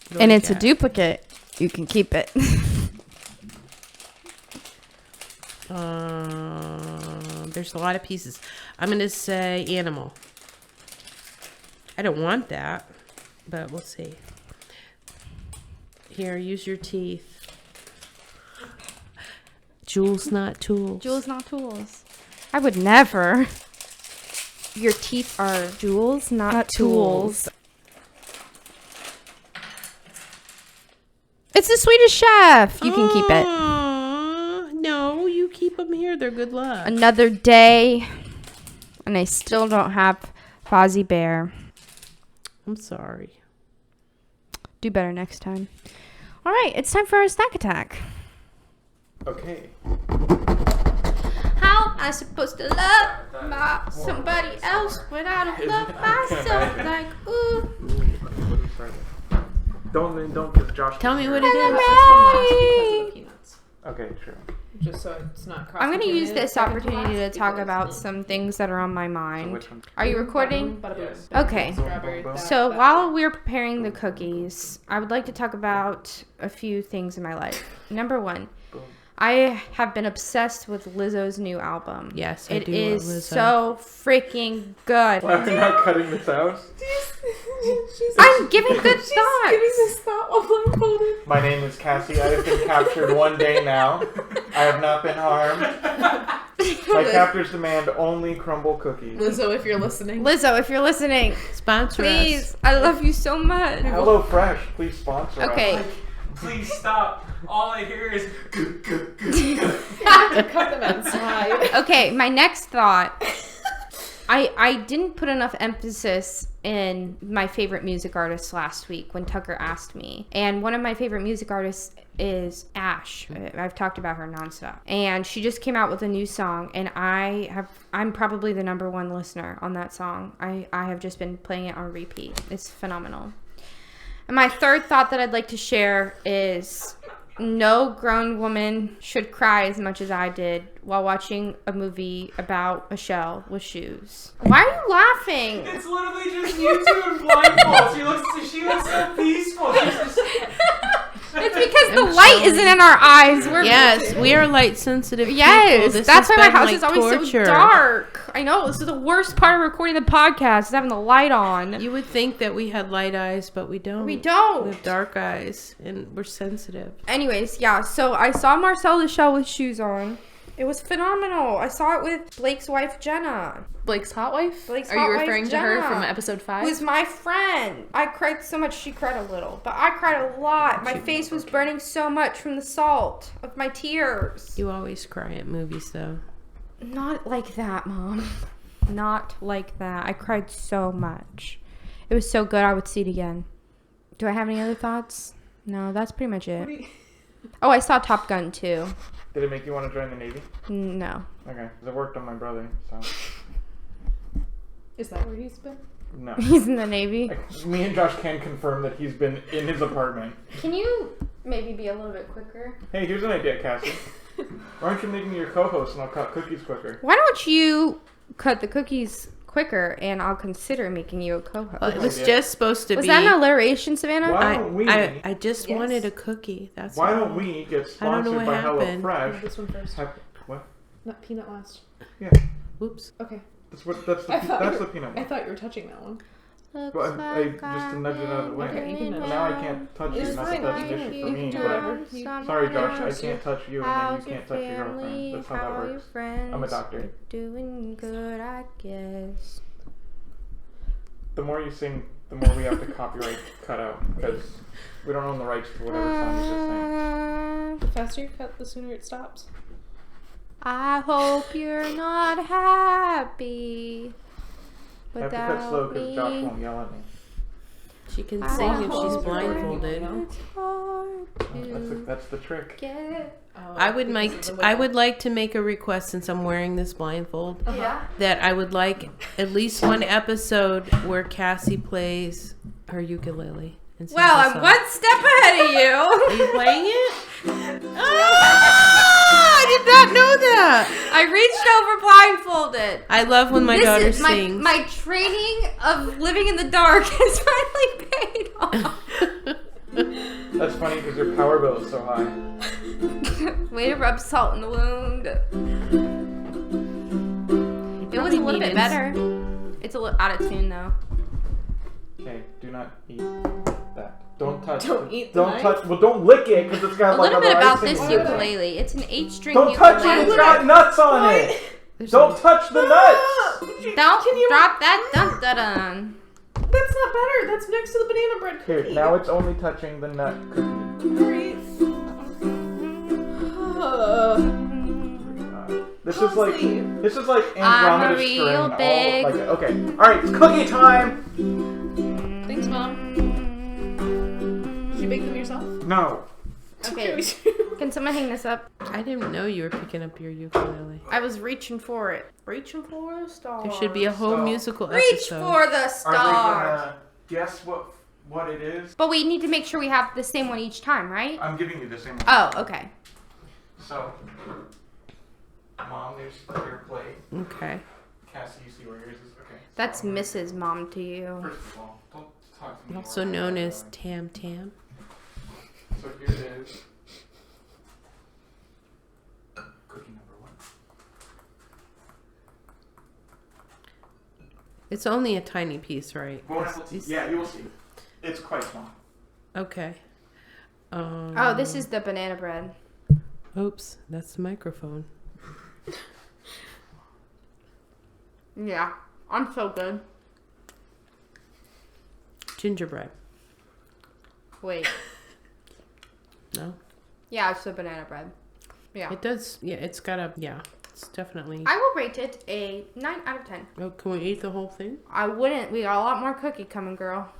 What and do we it's a got? duplicate, you can keep it. There's a lot of pieces. I'm going to say Animal. I don't want that, but we'll see. Here, use your teeth. Jewels, not tools. Jewels, not tools. I would never. Your teeth are jewels, not tools. It's the Swedish Chef. You can keep it. No, you keep them here. They're good luck. Another day, and I still don't have Fozzie Bear. I'm sorry. Do better next time. All right, it's time for a snack attack. Okay. How am I supposed to love somebody else when I don't love myself? Like, ooh. Don't give Josh. Tell me what it This is. one last because of the peanuts. Okay, true. Just so it's not cross. I'm going to use this opportunity to talk about some things that are on my mind. Which one? Are you recording? Yes. Okay. Strawberry. So while we're preparing the cookies, I would like to talk about a few things in my life. Number one, I have been obsessed with Lizzo's new album. Yes, I It do is love Lizzo. so freaking good. Why are we not cutting this out? I'm giving good thoughts. this thought while blindfolded. My name is Cassie. I have been captured one day now. I have not been harmed. My captors demand only crumble cookies. Lizzo, if you're listening. Lizzo, if you're listening, Sponsor please, us. I love you so much. Hello Fresh, please sponsor Okay. us. Please stop. All I hear is Cut them outside. Okay, my next thought. I didn't put enough emphasis in my favorite music artists last week when Tucker asked me. And one of my favorite music artists is Ash. I've talked about her nonstop. And she just came out with a new song, and I'm probably the number one listener on that song. I have just been playing it on repeat. It's phenomenal. And my third thought that I'd like to share is no grown woman should cry as much as I did while watching a movie about a shell with shoes. Why are you laughing? it's literally just you two in blindfolds. She looks so peaceful. She's just, It's because the light isn't in our eyes. Yes, we are light sensitive people. Yes, This that's has why my been house like is always torture. so dark. I know, this is the worst part of recording the podcast, is having the light on. You would think that we had light eyes, but we don't. We don't. We have dark eyes, and we're sensitive. Anyways, yeah, so I saw Marcel the Shell with shoes on. It was phenomenal. I saw it with Blake's wife, Jenna. Blake's hot wife? Blake's Are hot you wife, referring to her Jenna. from episode 5? Who's my friend. I cried so much, she cried a little. But I cried a lot. My face was burning so much from the salt of my tears. You always cry at movies, though. Not like that, Mom. Not like that. I cried so much. It was so good, I would see it again. Do I have any other thoughts? No, that's pretty much it. Oh, I saw Top Gun too. Did it make you want to join the Navy? No. Okay, because it worked on my brother, so. Is that where he's been? No. He's in the Navy. Me and Josh can confirm that he's been in his apartment. Can you maybe be a little bit quicker? Hey, here's an idea, Cassie. Why don't you make me your co-host and I'll cut cookies quicker? Why don't you cut the cookies quicker and I'll consider making you a co-host? Well, it was idea. just supposed to Was be. that an alliteration, Savannah? Why don't we? I just Yes. wanted a cookie. That's Why all. don't we get I don't know sponsored what by happened. HelloFresh? This one first. What? Not peanut last. Yeah, Whoops. Okay. that's the I thought that's you the were- peanut I one. thought you were touching that one. Looks Well, I like just to nudge it out of the way. Okay, you can nudge. But now I can't touch you. It's Not fine, that that's you an can- issue you for can me. do But whatever. sorry, Josh, I trust you. can't touch you, and How's then you your can't touch your family? girlfriend. That's how How that are your works. friends? I'm a doctor. They're doing good, I guess. The more you sing, the more we have to copyright cut out because we don't own the rights to whatever song you just sang. The faster you cut, the sooner it stops. I hope you're not happy I have to cut slow without because Josh me. won't yell at me. She can I sing if she's hope blindfolded. It's hard That's the trick. get. Oh, I would because make. of the I wiggle. would like to make a request since I'm wearing this blindfold. Yeah. That I would like at least one episode where Cassie plays her ukulele. And sings Well, a I'm song. one step ahead of you. Are you playing it? I did not know that. I reached over blindfolded. I love when my This daughter is sings. my training of living in the dark has finally paid off. That's funny because your power bill is so high. Way to rub salt in the wound. It was a little bit better. It's a little out of tune though. Okay, do not eat that. Don't touch. Don't eat the Don't knife? touch. Well, don't lick it because it's got A like little bit other about icing this on it. ukulele. It's an 8-string Don't ukulele. touch it. It's got nuts on it. Don't touch the nuts. Don't drop that dun-dun-dun. That's not better. That's next to the banana bread Here, cookie. now it's only touching the nut cookie. Great. This is like Coffee. this is like I'm a Andromeda real string. big- All, like, okay, all right, it's cookie time. Thanks, Mom. Did you bake them yourself? No. Okay, can someone hang this up? I didn't know you were picking up your ukulele. I was reaching for it. Reaching for the stars. There should be a whole So- musical Reach episode. for the Are they stars. gonna guess what it is? But we need to make sure we have the same one each time, right? I'm giving you the same one. Oh, okay. So, Mom, there's your plate. Okay. Cassie, you see where yours is? Okay. That's Mrs. Mom to you. First of all, don't talk to me. Also more known about as that. Tam Tam. So here it is. Cookie number 1. It's only a tiny piece, right? Won't have to- yeah, you will see. It's quite small. Okay. Oh, this is the banana bread. Oops, that's the microphone. Yeah, I'm so good. Gingerbread. Wait. No? Yeah, it's the banana bread. Yeah. It does. Yeah, it's got a. Yeah, it's definitely. I will rate it a 9 out of 10. Oh, can we eat the whole thing? I wouldn't. We got a lot more cookie coming, girl.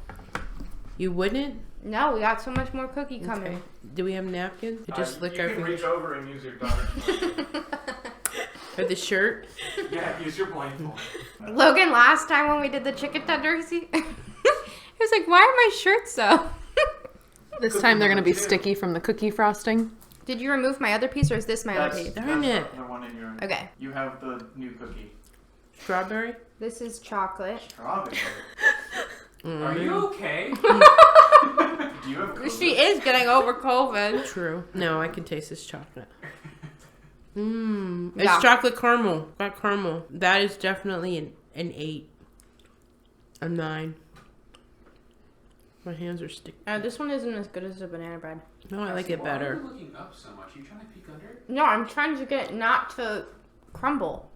You wouldn't? No, we got so much more cookie coming. Okay. Do we have napkins? Or just lick you our can fingers? reach over and use your daughter's Or the shirt? Yeah, use your blindfold. Logan, last time when we did the chicken tenders, he was like, why are my shirts so? This time they're gonna be sticky from the cookie frosting. Did you remove my other piece or is this my other piece? Darn it. The one in your. Okay. You have the new cookie. Strawberry? This is chocolate. Strawberry. Mm. Are you okay? Do you have COVID? She is getting over COVID. True. No, I can taste this chocolate. Mmm. It's Yeah. chocolate caramel. Got caramel. That is definitely an 8. A 9. My hands are sticky. This one isn't as good as the banana bread. No, I like it Why are better. you looking up so much? You trying to peek under? No, I'm trying to get it not to crumble.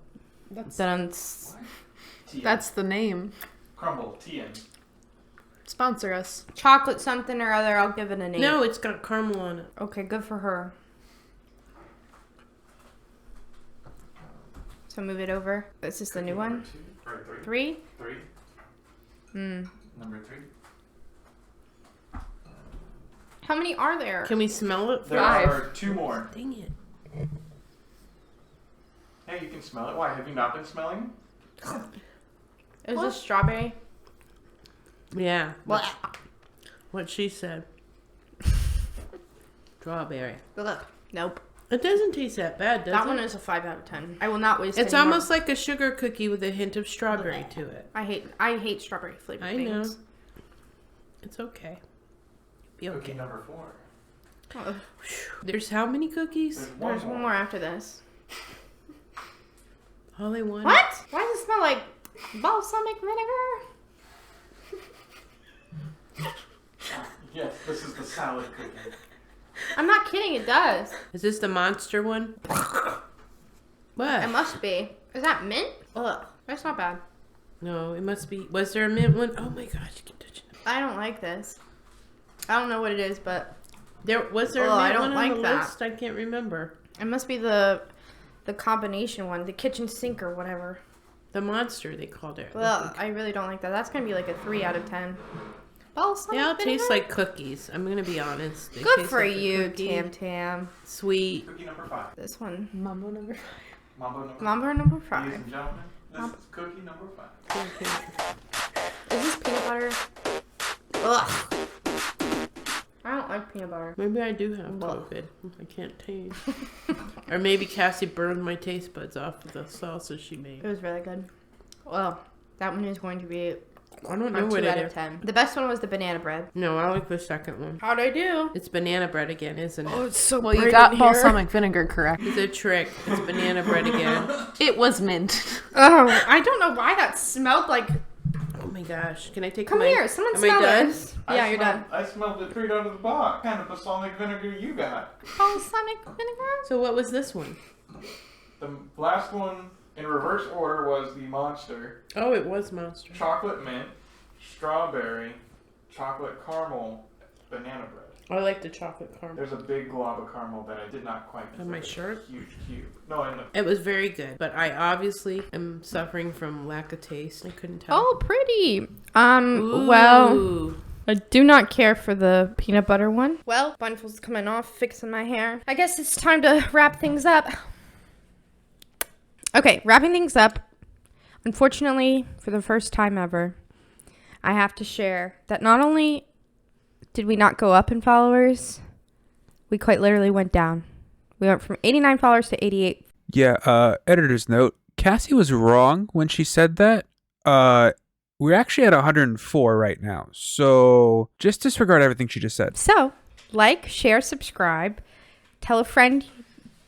That's That's the name. Crumble. TN. Sponsor us. chocolate something or other. I'll give it an 8. No, it's got caramel on it. Okay, good for her. So move it over. This is the new one. Or 3. 3? 3. Hmm. Number 3. How many are there? Can we smell it? There 5. are 2 more. Dang it. Hey, you can smell it. Why? Have you not been smelling? Is this strawberry? Yeah. Well, What she said. Strawberry. nope. It doesn't taste that bad, does That it? one is a 5 out of 10. I will not waste. It's any more. almost like a sugar cookie with a hint of strawberry to it. I hate strawberry flavored I things. know. It's okay. Be Cookie okay. number 4. Oh, There's how many cookies? there's one more after this. All I want. What? Why does it smell like balsamic vinegar? Yes, this is the salad cookie. I'm not kidding. It does. Is this the monster one? It What? must be. Is that mint? Ugh. That's not bad. No, it must be. Was there a mint one? Oh my gosh, you can touch it. I don't like this. I don't know what it is, but There was there Oh, a I mint don't one on like the that. list? I can't remember. it must be the combination one, the kitchen sink or whatever. The monster they called it. Well, I really don't like that. That's gonna be like a 3 out of 10. Balsamic Yeah, it vinegar? tastes like cookies. I'm gonna be honest. They Good taste for like a you, cookie. Tam Tam. Sweet. Cookie number 5. This one. Mambo number 5. Mambo number 5. Number number Ladies 5. and gentlemen, this is cookie number 5. Is this peanut butter? Ugh. I don't like peanut butter. Maybe I do have COVID. I can't taste. Or maybe Cassie burned my taste buds off of the salsa she made. It was really good. Well, that one is going to be I don't a know what 2 it out is. of 10. The best one was the banana bread. No, I like the second one. How'd I do? It's banana bread again, isn't it? It's so well, you got balsamic vinegar correct. It's a trick. It's banana bread again. It was mint. Oh, I don't know why that smelled like my gosh. Can I take Come my... here. Someone Am I smell done? this. Yeah, you're done. I smelled it straight out of the box. Kind of balsamic vinegar you got. Balsamic vinegar? So what was this one? The last one in reverse order was the Monster. Oh, it was Monster. Chocolate mint, strawberry, chocolate caramel, banana bread. I like the chocolate caramel. There's a big glob of caramel that I did not quite On my fit. shirt? Huge cube. No, in the... It was very good, but I obviously am suffering from lack of taste. I couldn't tell. Oh, pretty. Well, Ooh. I do not care for the peanut butter one. Well, bundle's coming off, fixing my hair. I guess it's time to wrap things up. Okay, wrapping things up. Unfortunately, for the first time ever, I have to share that not only did we not go up in followers, we quite literally went down. We went from 89 followers to 88. Yeah, editor's note. Cassie was wrong when she said that. We're actually at 104 right now. So just disregard everything she just said. So, like, share, subscribe, tell a friend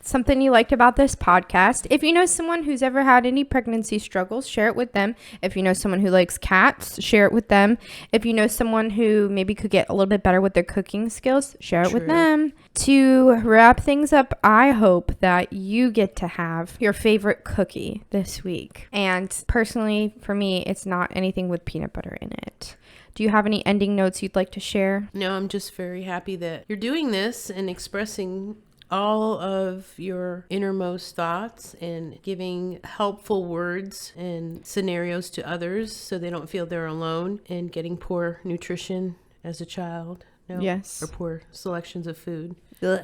something you liked about this podcast. If you know someone who's ever had any pregnancy struggles, share it with them. If you know someone who likes cats, share it with them. If you know someone who maybe could get a little bit better with their cooking skills, share it with True. them. To wrap things up, I hope that you get to have your favorite cookie this week. And personally, for me, it's not anything with peanut butter in it. Do you have any ending notes you'd like to share? No, I'm just very happy that you're doing this and expressing all of your innermost thoughts and giving helpful words and scenarios to others so they don't feel they're alone in getting poor nutrition as a child. No? Yes. Or poor selections of food. Ugh.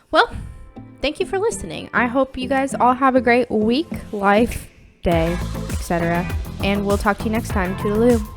Well, thank you for listening. I hope you guys all have a great week, life, day, etc. And we'll talk to you next time. Toodaloo.